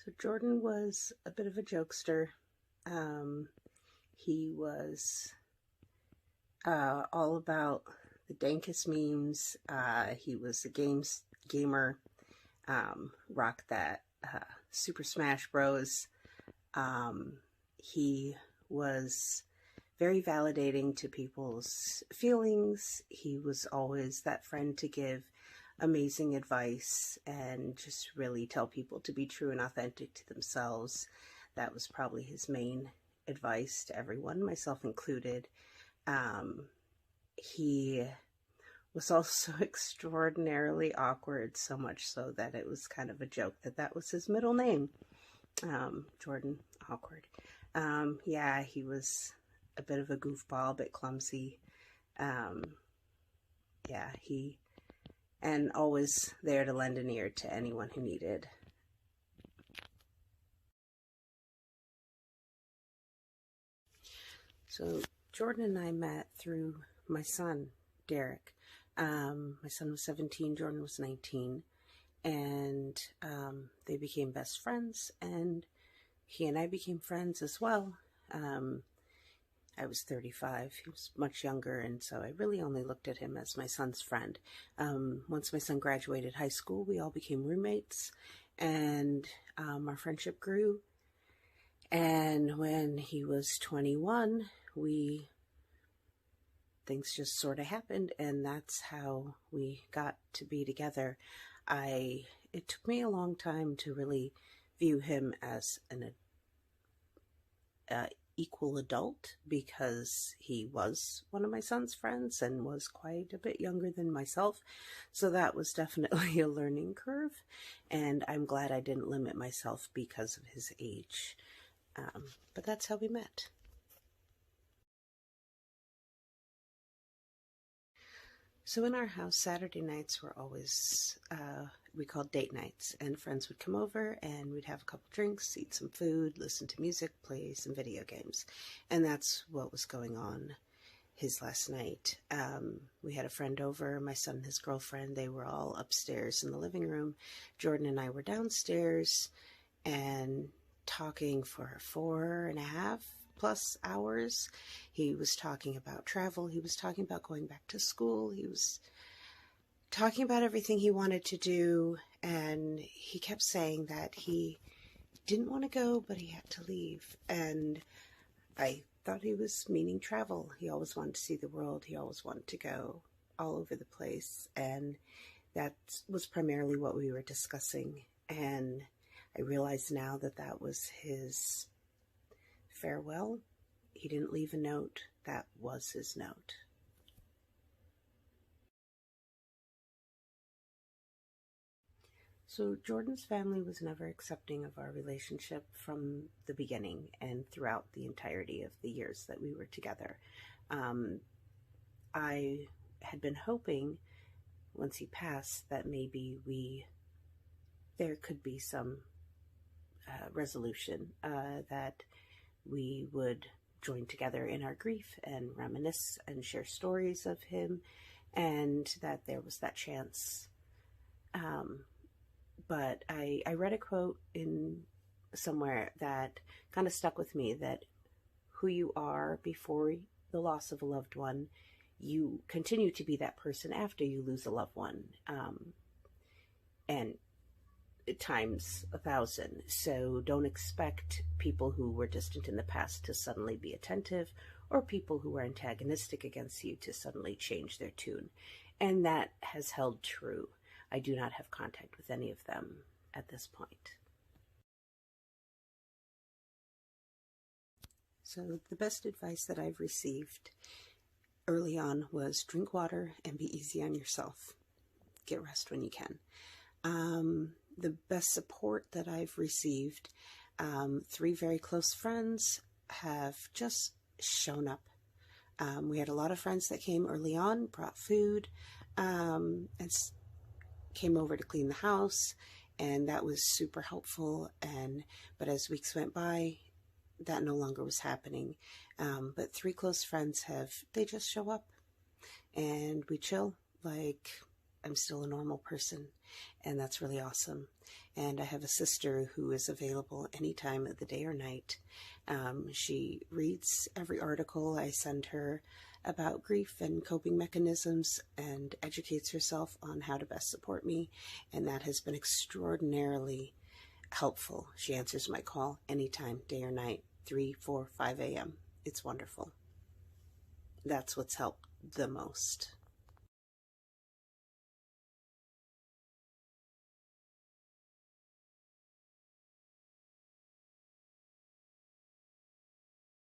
So Jordan was a bit of a jokester. He was all about the dankest memes. He was a gamer, rocked that Super Smash Bros. He was very validating to people's feelings. He was always that friend to give amazing advice and just really tell people to be true and authentic to themselves. That was probably his main advice to everyone, myself included. He was also extraordinarily awkward, so much so that it was kind of a joke that that was his middle name. Jordan Awkward. Yeah, he was a bit of a goofball, a bit clumsy. Yeah, and always there to lend an ear to anyone who needed. So Jordan and I met through my son, Derek. My son was 17, Jordan was 19, and they became best friends, and he and I became friends as well. I was 35, he was much younger, and so I really only looked at him as my son's friend. Once my son graduated high school, we all became roommates, and our friendship grew. And when he was 21, things just sort of happened, and that's how we got to be together. It took me a long time to really view him as an equal adult, because he was one of my son's friends and was quite a bit younger than myself. So that was definitely a learning curve, and I'm glad I didn't limit myself because of his age. But that's how we met. So in our house, Saturday nights were always, we called date nights, and friends would come over and we'd have a couple drinks, eat some food, listen to music, play some video games. And that's what was going on his last night. We had a friend over, my son and his girlfriend. They were all upstairs in the living room. Jordan and I were downstairs and talking for 4.5+ hours. He was talking about travel. He was talking about going back to school. He was talking about everything he wanted to do. And he kept saying that he didn't want to go, but he had to leave. And I thought he was meaning travel. He always wanted to see the world. He always wanted to go all over the place. And that was primarily what we were discussing. And I realize now that that was his farewell. He didn't leave a note. That was his note. So Jordan's family was never accepting of our relationship from the beginning and throughout the entirety of the years that we were together. I had been hoping once he passed that maybe there could be some resolution, that we would join together in our grief and reminisce and share stories of him, and that there was that chance. But I read a quote in somewhere that kind of stuck with me, that who you are before the loss of a loved one, you continue to be that person after you lose a loved one, and times 1,000. So don't expect people who were distant in the past to suddenly be attentive, or people who were antagonistic against you to suddenly change their tune. And that has held true. I do not have contact with any of them at this point. So the best advice that I've received early on was drink water and be easy on yourself. Get rest when you can. The best support that I've received, 3 very close friends have just shown up. We had a lot of friends that came early on, brought food, and came over to clean the house, and that was super helpful. But as weeks went by, that no longer was happening. But 3 close friends they just show up, and we chill like I'm still a normal person, and that's really awesome. And I have a sister who is available any time of the day or night. She reads every article I send her about grief and coping mechanisms and educates herself on how to best support me, and that has been extraordinarily helpful. She answers my call anytime, day or night, 3, 4, 5 a.m. It's wonderful. That's what's helped the most.